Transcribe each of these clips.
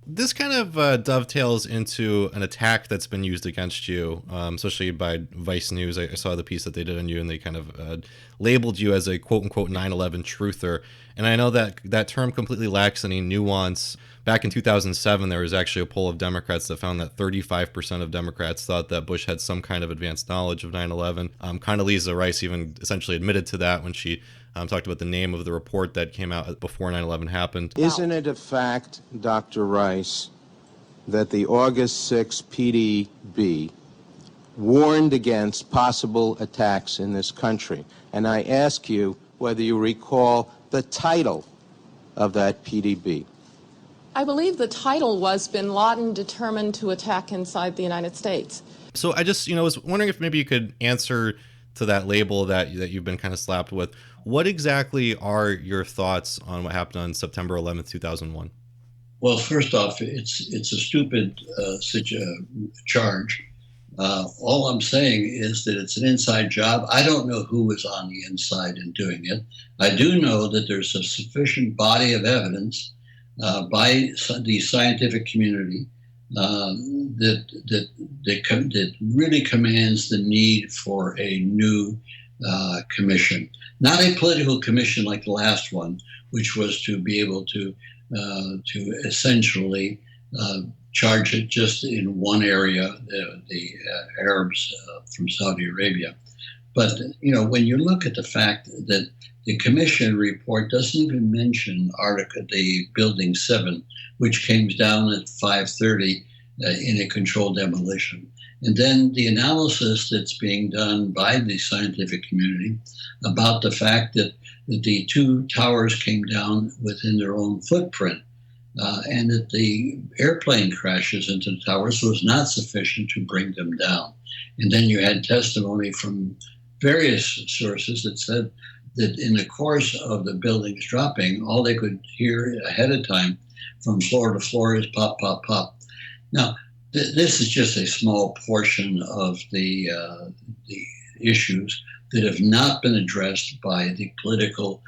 this kind of dovetails into an attack that's been used against you, especially by Vice News. I saw the piece that they did on you, and they kind of labeled you as a quote-unquote 9/11 truther. And I know that that term completely lacks any nuance. Back in 2007, there was actually a poll of Democrats that found that 35% of Democrats thought that Bush had some kind of advanced knowledge of 9/11. Condoleezza Rice even essentially admitted to that when she talked about the name of the report that came out before 9/11 happened. Isn't it a fact, Dr. Rice, that the August 6 PDB warned against possible attacks in this country? And I ask you whether you recall the title of that PDB. I believe the title was Bin Laden determined to attack inside the United States. So I just, was wondering if maybe you could answer to that label that you've been kind of slapped with. What exactly are your thoughts on what happened on September 11th, 2001? Well, first off, it's a stupid charge. All I'm saying is that it's an inside job. I don't know who was on the inside in doing it. I do know that there's a sufficient body of evidence by the scientific community that really commands the need for a new commission. Not a political commission like the last one, which was to be able to essentially charge it just in one area, the Arabs from Saudi Arabia. But, when you look at the fact that the commission report doesn't even mention the Building 7, which came down at 5:30 in a controlled demolition. And then the analysis that's being done by the scientific community about the fact that the two towers came down within their own footprint, and that the airplane crashes into the towers was not sufficient to bring them down. And then you had testimony from various sources that said that in the course of the buildings dropping, all they could hear ahead of time from floor to floor is pop, pop, pop. Now, this is just a small portion of the issues that have not been addressed by the political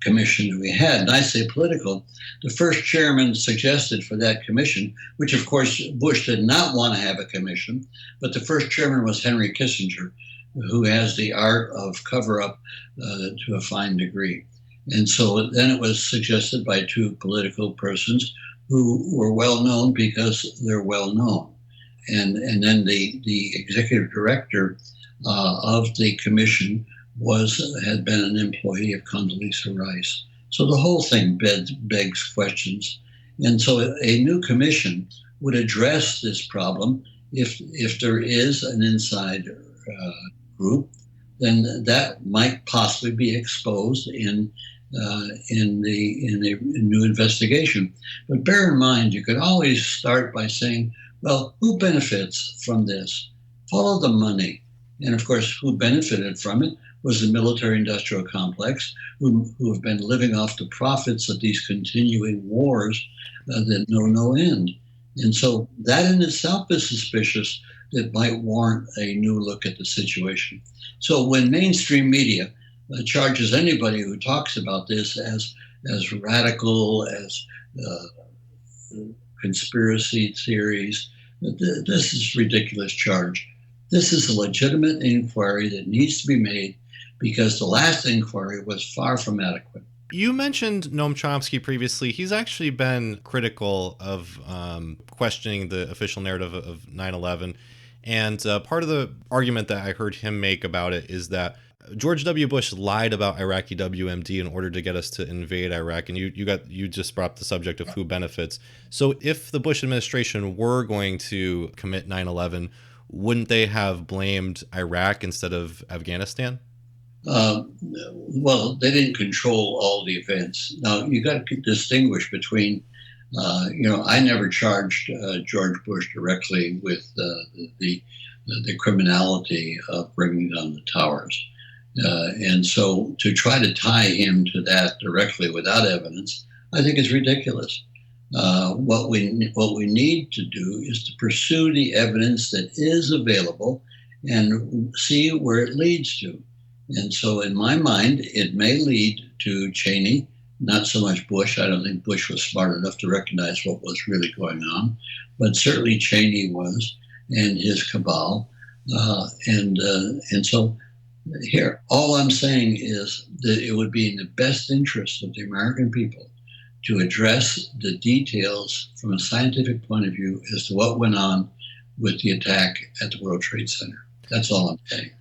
commission that we had. And I say political. The first chairman suggested for that commission, which of course Bush did not want to have a commission, but the first chairman was Henry Kissinger, who has the art of cover-up to a fine degree. And so then it was suggested by two political persons who were well known because they're well known. And then the executive director of the commission had been an employee of Condoleezza Rice. So the whole thing begs questions. And so a new commission would address this problem. If there is an inside group, then that might possibly be exposed in the new investigation. But bear in mind, you could always start by saying, well, who benefits from this? Follow the money. And of course, who benefited from it was the military-industrial complex, who have been living off the profits of these continuing wars that know no end. And so that in itself is suspicious that might warrant a new look at the situation. So when mainstream media charges anybody who talks about this as radical, as conspiracy theories, this is a ridiculous charge. This is a legitimate inquiry that needs to be made because the last inquiry was far from adequate. You mentioned Noam Chomsky previously. He's actually been critical of questioning the official narrative of 9/11. And part of the argument that I heard him make about it is that George W. Bush lied about Iraqi WMD in order to get us to invade Iraq. And you just brought up the subject of who benefits. So if the Bush administration were going to commit 9/11, wouldn't they have blamed Iraq instead of Afghanistan? Well, they didn't control all the events. Now, you got to distinguish between, I never charged George Bush directly with the criminality of bringing down the towers. And so to try to tie him to that directly without evidence, I think is ridiculous. What we need to do is to pursue the evidence that is available and see where it leads to. And so in my mind, it may lead to Cheney Not so much Bush. I don't think Bush was smart enough to recognize what was really going on, but certainly Cheney was, and his cabal. And so here, all I'm saying is that it would be in the best interest of the American people to address the details from a scientific point of view as to what went on with the attack at the World Trade Center. That's all I'm saying.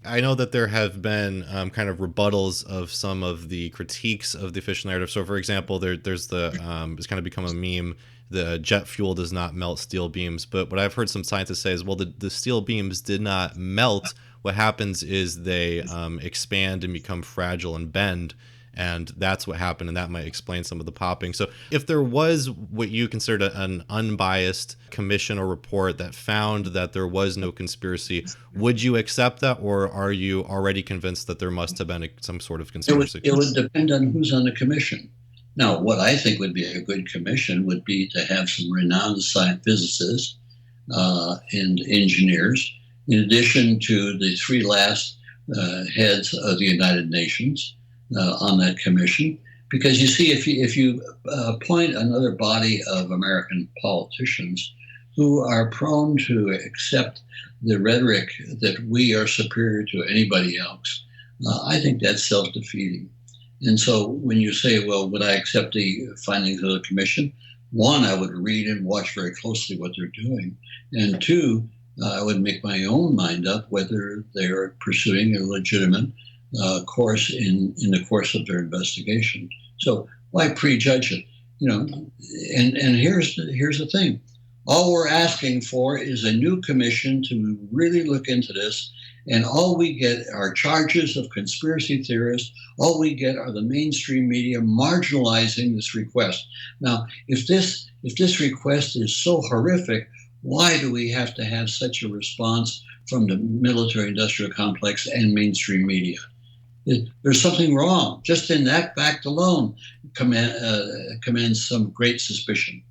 I know that there have been kind of rebuttals of some of the critiques of the official narrative. So, for example, there's the it's kind of become a meme. The jet fuel does not melt steel beams, but what I've heard some scientists say is, well, the steel beams did not melt. What happens is they expand and become fragile and bend, and that's what happened, and that might explain some of the popping. So if there was what you considered an unbiased commission or report that found that there was no conspiracy, would you accept that, or are you already convinced that there must have been some sort of conspiracy? It would depend on who's on the commission. Now, what I think would be a good commission would be to have some renowned science physicists and engineers, in addition to the three last heads of the United Nations on that commission. Because you see, if you appoint another body of American politicians who are prone to accept the rhetoric that we are superior to anybody else, I think that's self-defeating. And so when you say, well, would I accept the findings of the commission? One, I would read and watch very closely what they're doing. And two, I would make my own mind up whether they're pursuing a legitimate course in the course of their investigation. So why prejudge it? And here's the thing. All we're asking for is a new commission to really look into this. And all we get are charges of conspiracy theorists. All we get are the mainstream media marginalizing this request. Now, if this request is so horrific, why do we have to have such a response from the military-industrial complex and mainstream media? There's something wrong. Just in that fact alone commands some great suspicion.